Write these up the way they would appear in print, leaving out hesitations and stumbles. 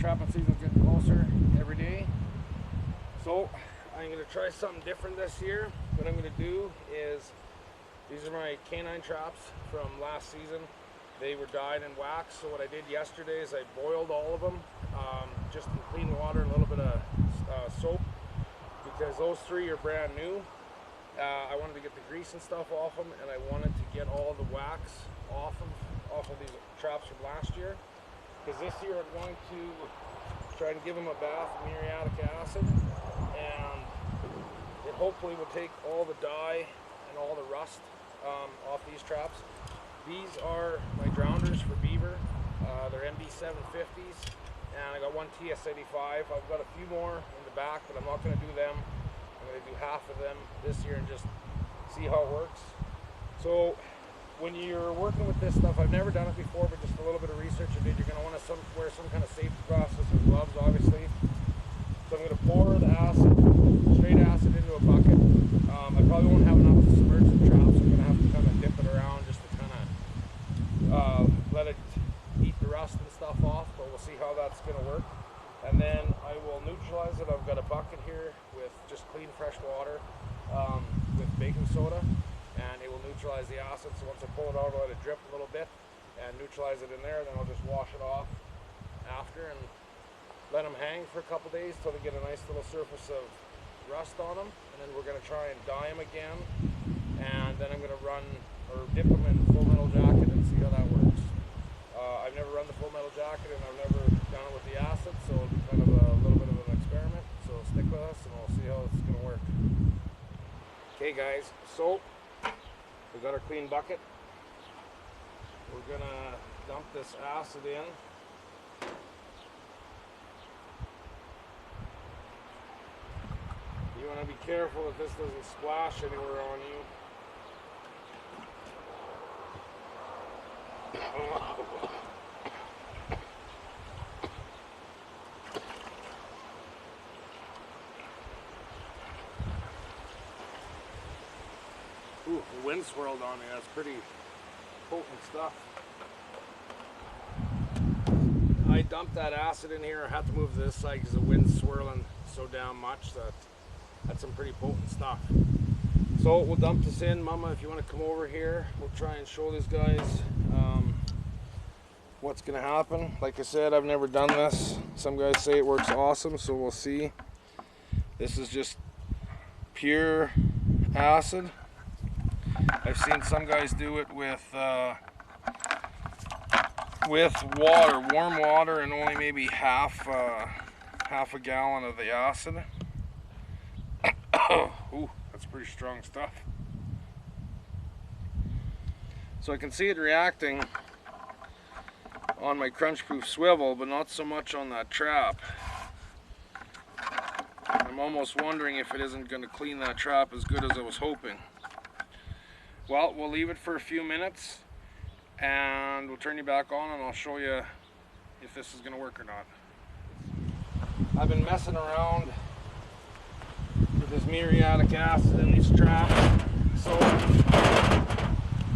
trapping season's getting closer every day. So I'm going to try something different this year. What I'm going to do is, these are my canine traps from last season. They were dyed and waxed, so what I did yesterday is I boiled all of them, just in clean water and a little bit of soap, because those three are brand new. I wanted to get the grease and stuff off them, and I wanted to get all the wax off of these traps from last year, because this year I'm going to try and give them a bath of muriatic acid, and it hopefully will take all the dye and all the rust off these traps. These are my drowners for beaver. They're MB750s, and I got one TS85. I've got a few more in the back, but I'm not going to do them. I'm going to do half of them this year and just see how it works. So when you're working with this stuff, I've never done it before, but just a little bit of research I did, you're going to want to wear some kind of safety glasses and gloves, obviously. So I'm going to pour the acid, straight acid, into a bucket. I probably won't have enough to submerge the traps, so I'm going to have to kind of dip it around just to kind of let it eat the rust and stuff off, but we'll see how that's going to work. And then I will neutralize it. I've got a bucket here with just clean fresh water with baking soda, and it will neutralize the acid. So once I pull it out, I'll let it drip a little bit and neutralize it in there, and then I'll just wash it off after and let them hang for a couple days till they get a nice little surface of rust on them. And then we're going to try and dye them again, and then I'm going to run or dip them in full metal jacket and see how that works. I've never run the full metal jacket, and I've never done it with the acid, so it'll be kind of a little bit of an experiment. So stick with us and we'll see how it's going to work. Okay guys, so we got our clean bucket. We're going to dump this acid in. You want to be careful that this doesn't splash anywhere on you. Ooh, the wind swirled on me. That's pretty potent stuff. I dumped that acid in here. I had to move to this side because the wind's swirling so damn much that that's some pretty potent stuff. So we'll dump this in. Mama, if you want to come over here, we'll try and show these guys what's going to happen. Like I said, I've never done this. Some guys say it works awesome, so we'll see. This is just pure acid. I've seen some guys do it with water, warm water, and only maybe half a gallon of the acid. Ooh, that's pretty strong stuff. So I can see it reacting on my crunch proof swivel, but not so much on that trap. I'm almost wondering if it isn't going to clean that trap as good as I was hoping. Well, we'll leave it for a few minutes and we'll turn you back on and I'll show you if this is going to work or not. I've been messing around with this muriatic acid in these traps. So,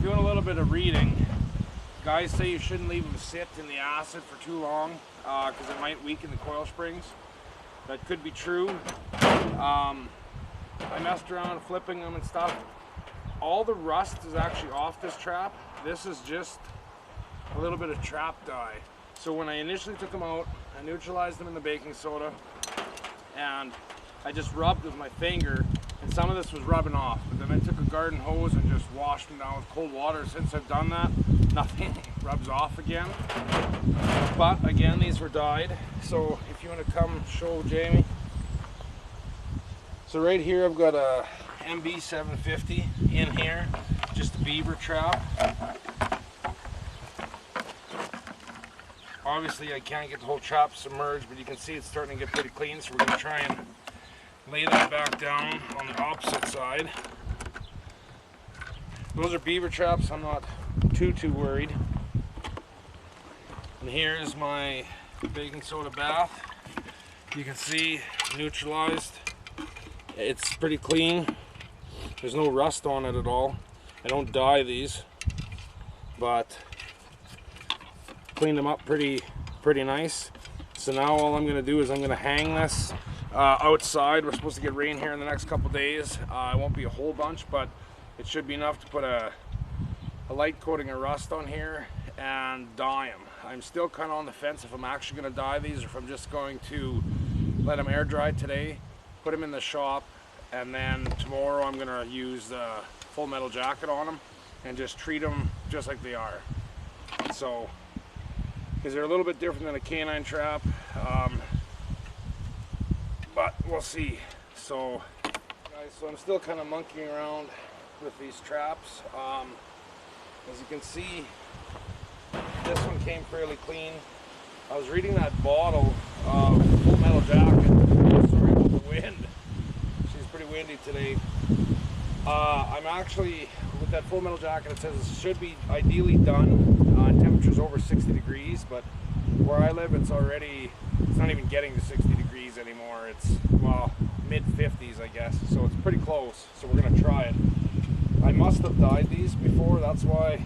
doing a little bit of reading. Guys say you shouldn't leave them sit in the acid for too long because it might weaken the coil springs. That could be true. I messed around flipping them and stuff. All the rust is actually off this trap. This is just a little bit of trap dye. So when I initially took them out, I neutralized them in the baking soda and I just rubbed with my finger, and some of this was rubbing off, but then I took a garden hose and just washed them down with cold water. Since I've done that, nothing rubs off again. But again, these were dyed. So if you want to come show Jamie. So right here I've got a MB750 in here, just a beaver trap. Obviously I can't get the whole trap submerged, but you can see it's starting to get pretty clean, so we're going to try and lay that back down on the opposite side. Those are beaver traps, I'm not too worried. And here's my baking soda bath. You can see neutralized. It's pretty clean. There's no rust on it at all. I don't dye these, but cleaned them up pretty nice. So now all I'm going to do is I'm going to hang this outside. We're supposed to get rain here in the next couple days. It won't be a whole bunch, but it should be enough to put a light coating of rust on here and dye them. I'm still kind of on the fence if I'm actually going to dye these or if I'm just going to let them air dry today, put them in the shop, and then tomorrow I'm going to use the Full Metal Jacket on them and just treat them just like they are. So, because they're a little bit different than a canine trap, but we'll see. So, guys, so I'm still kind of monkeying around with these traps. As you can see, this one came fairly clean. I was reading that bottle of Full Metal Jacket. Sorry about the wind. She's pretty windy today. I'm actually, with that Full Metal Jacket, it says it should be ideally done temperatures over 60 degrees, but where I live it's not even getting to 60 degrees anymore. It's, well, mid 50s I guess, so it's pretty close. So we're gonna try it. I must have dyed these before, that's why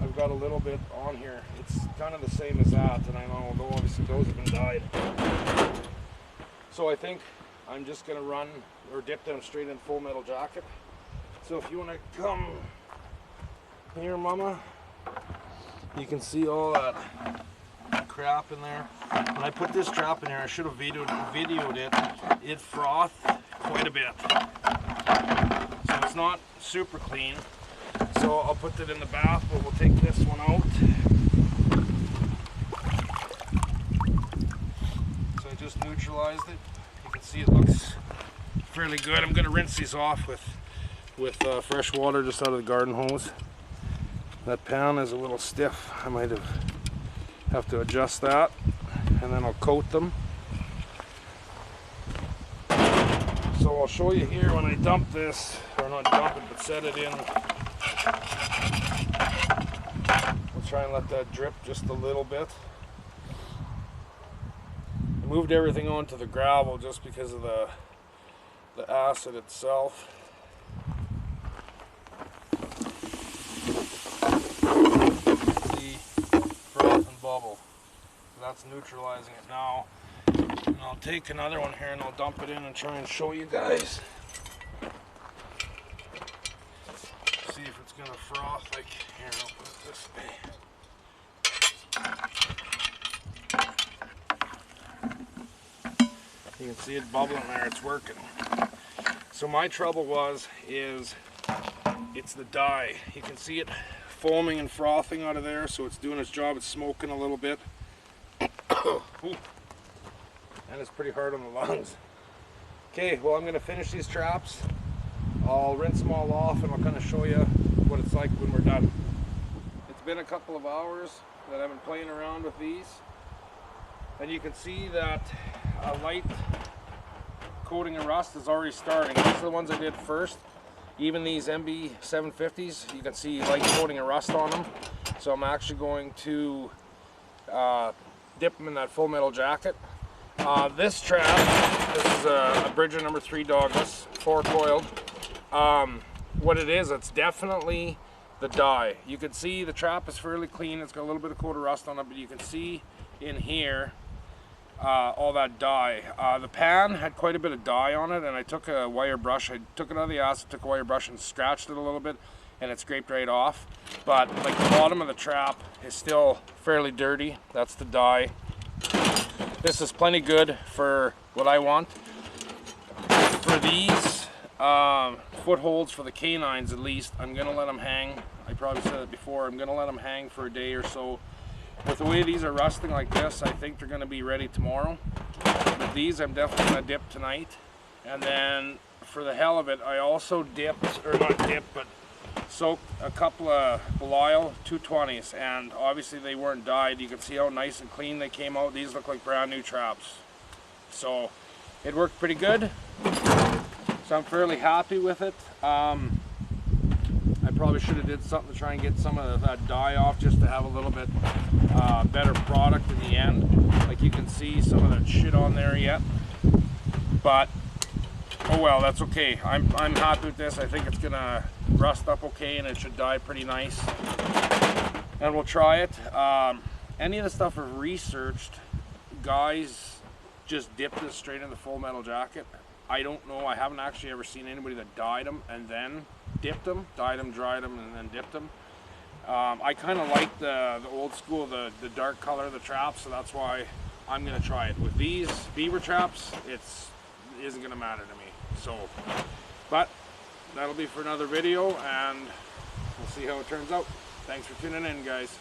I've got a little bit on here. It's kind of the same as that, and I know obviously those have been dyed. So I think I'm just gonna run or dip them straight in Full Metal Jacket. So if you want to come here, Mama, you can see all that crap in there. When I put this trap in here, I should have videoed it. It frothed quite a bit. So it's not super clean. So I'll put it in the bath, but we'll take this one out. So I just neutralized it. You can see it looks fairly good. I'm going to rinse these off with fresh water just out of the garden hose. That pan is a little stiff. I might have to adjust that, and then I'll coat them. So I'll show you here when I dump this, or not dump it, but set it in. We'll try and let that drip just a little bit. I moved everything onto the gravel just because of the acid itself. See, froth and bubble. That's neutralizing it now. And I'll take another one here and I'll dump it in and try and show you guys. See if it's gonna froth like here. I'll put it this way. You can see it bubbling there. It's working. So my trouble is it's the dye. You can see it foaming and frothing out of there, so it's doing its job. It's smoking a little bit. And it's pretty hard on the lungs. Okay, well, I'm going to finish these traps. I'll rinse them all off and I'll kind of show you what it's like when we're done. It's been a couple of hours that I've been playing around with these, and you can see that a light coating of rust is already starting. These are the ones I did first. Even these MB 750s, you can see light coating of rust on them. So I'm actually going to dip them in that Full Metal Jacket. This trap, this is a Bridger number 3 dogless, 4-coiled. What it is, it's definitely the dye. You can see the trap is fairly clean. It's got a little bit of coat of rust on it, but you can see in here all that dye. The pan had quite a bit of dye on it, and I took a wire brush. I took it out of the acid, took a wire brush and scratched it a little bit, and it scraped right off. But like the bottom of the trap is still fairly dirty. That's the dye. This is plenty good for what I want. For these footholds for the canines, at least, I'm gonna let them hang. I probably said it before. I'm gonna let them hang for a day or so. With the way these are rusting like this, I think they're gonna be ready tomorrow. But these I'm definitely gonna dip tonight. And then for the hell of it, I also dipped, or not dipped, but soaked a couple of Belial 220s, and obviously they weren't dyed. You can see how nice and clean they came out. These look like brand new traps. So it worked pretty good. So I'm fairly happy with it. I probably should have did something to try and get some of that dye off, just to have a little bit better product in the end. Like you can see some of that shit on there yet, but oh well, that's okay. I'm happy with this. I think it's gonna rust up okay, and it should dye pretty nice. And we'll try it. Any of the stuff I've researched guys just dip this straight in the full metal jacket. I don't know, I haven't actually ever seen anybody that dyed them and then dipped them, dyed them, dried them, and then dipped them. I kind of like the old school, the dark color of the traps, so that's why I'm gonna try it. With these beaver traps, it isn't gonna matter to me. So, but that'll be for another video, and we'll see how it turns out. Thanks for tuning in, guys.